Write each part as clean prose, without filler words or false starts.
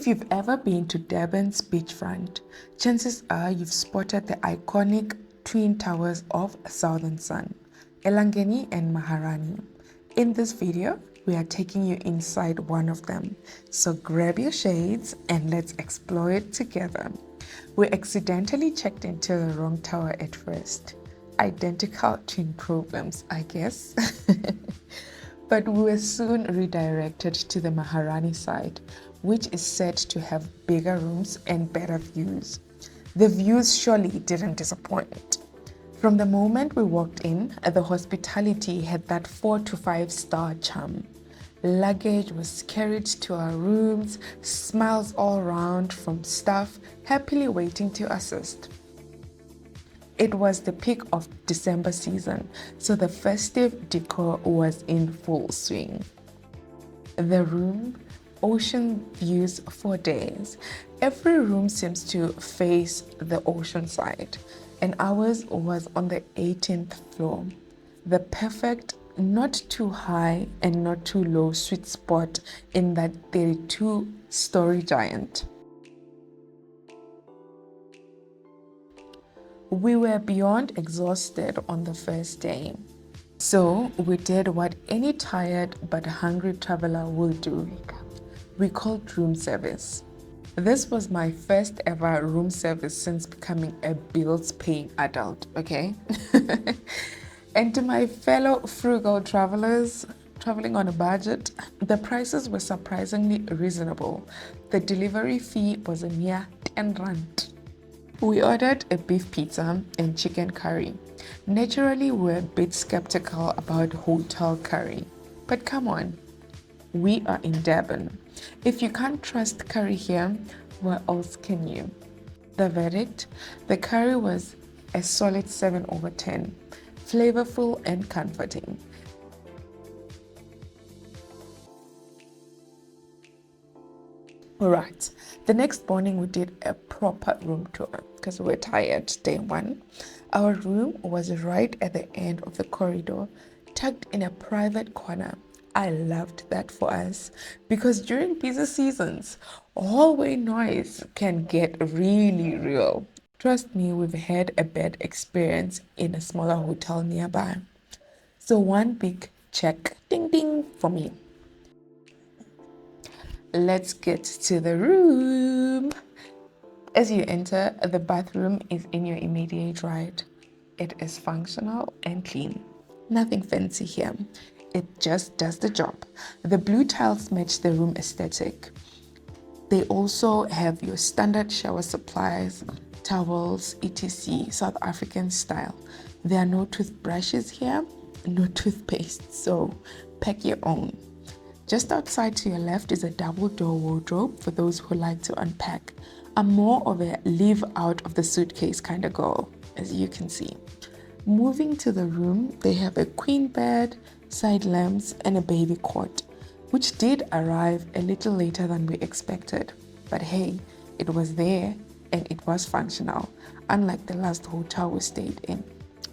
If you've ever been to Durban's Beachfront, chances are you've spotted the iconic twin towers of Southern Sun, Elangeni and Maharani. In this video, we are taking you inside one of them. So grab your shades and let's explore it together. We accidentally checked into the wrong tower at first. Identical twin problems, I guess. But we were soon redirected to the Maharani side, which is said to have bigger rooms and better views. The views surely didn't disappoint. From the moment we walked in, the hospitality had that 4 to 5 star charm. Luggage was carried to our rooms, smiles all around from staff happily waiting to assist. It was the peak of December season, so the festive decor was in full swing. The room, ocean views for days. Every room seems to face the ocean side, and ours was on the 18th floor. The perfect, not too high and not too low sweet spot in that 32-story giant. We were beyond exhausted on the first day, so we did what any tired but hungry traveler will do. We called room service. This was my first ever room service since becoming a bills-paying adult, okay? And to my fellow frugal travelers traveling on a budget, the prices were surprisingly reasonable. The delivery fee was a mere 10 rand. We ordered a beef pizza and chicken curry. Naturally, we were a bit skeptical about hotel curry. But come on, we are in Durban. If you can't trust curry here, where else can you? The verdict? The curry was a solid 7 over 10. Flavorful and comforting. Alright, the next morning we did a proper room tour because we were tired day one. Our room was right at the end of the corridor, tucked in a private corner. I loved that for us because during busy seasons, hallway noise can get really real. Trust me, we've had a bad experience in a smaller hotel nearby. So one big check, ding ding for me. Let's get to the room. As you enter, the bathroom is in your immediate right. It is functional and clean. Nothing fancy here. It just does the job. The blue tiles match the room aesthetic. They also have your standard shower supplies, towels, etc. South African style. There are no toothbrushes here, no toothpaste, so pack your own. Just outside to your left is a double-door wardrobe for those who like to unpack. I'm more of a leave out of the suitcase kind of girl, as you can see. Moving to the room, they have a queen bed, side lamps, and a baby cot, which did arrive a little later than we expected. But hey, it was there and it was functional, unlike the last hotel we stayed in.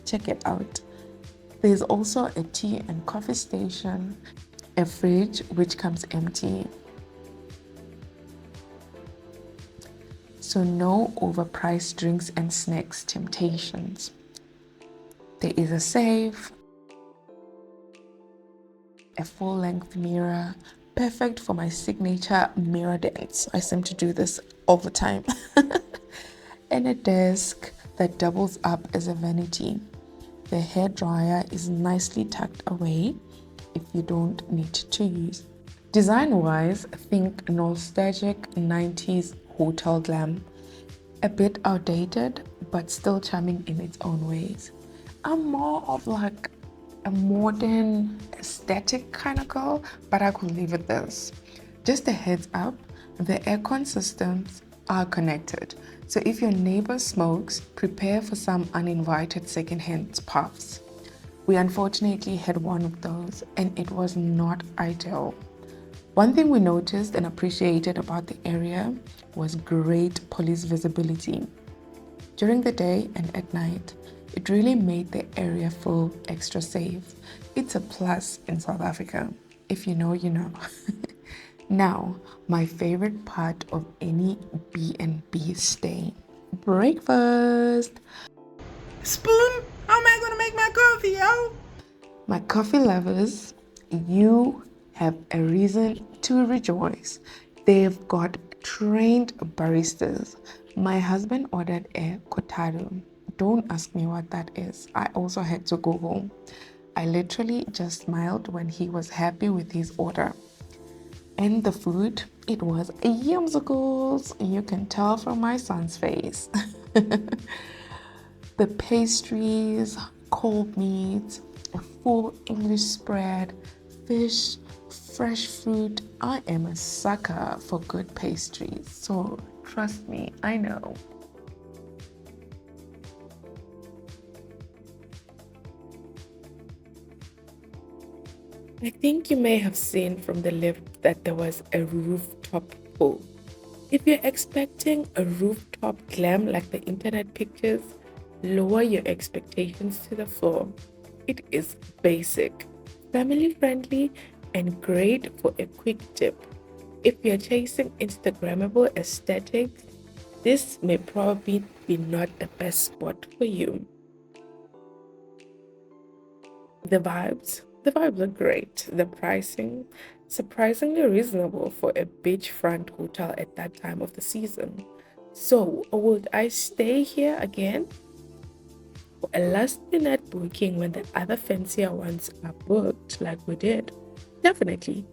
Check it out. There's also a tea and coffee station, a fridge which comes empty. So no overpriced drinks and snacks temptations. There is a safe, a full-length mirror, perfect for my signature mirror dance. I seem to do this all the time. And a desk that doubles up as a vanity. The hair dryer is nicely tucked away if you don't need to use. Design-wise, think nostalgic 90s hotel glam. A bit outdated, but still charming in its own ways. I'm more of like a modern aesthetic kind of girl, but I could leave it this. Just a heads up, the aircon systems are connected. So if your neighbor smokes, prepare for some uninvited secondhand puffs. We unfortunately had one of those and it was not ideal. One thing we noticed and appreciated about the area was great police visibility. During the day and at night, it really made the area feel extra safe. It's a plus in South Africa. If you know, you know. Now, my favorite part of any B&B stay, breakfast. Spoon, how am I gonna make my coffee, yo? My coffee lovers, you have a reason to rejoice. They've got trained baristas. My husband ordered a cortado. Don't ask me what that is. I also had to Google. I literally just smiled when he was happy with his order. And the food, it was yumsicles. You can tell from my son's face. The pastries, cold meat, a full English spread, fish, fresh fruit. I am a sucker for good pastries, so trust me, I know. I think you may have seen from the lift that there was a rooftop pool. If you're expecting a rooftop glam like the internet pictures, lower your expectations to the floor. It is basic, family friendly, and great for a quick dip. If you're chasing Instagrammable aesthetics, this may probably be not the best spot for you. The vibes are great. The pricing, surprisingly reasonable for a beachfront hotel at that time of the season. So, would I stay here again? For a last minute booking when the other fancier ones are booked, like we did? Definitely.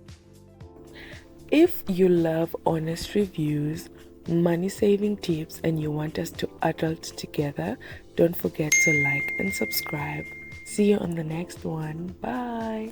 If you love honest reviews, money saving tips, and you want us to adult together, don't forget to like and subscribe. See you on the next one. Bye.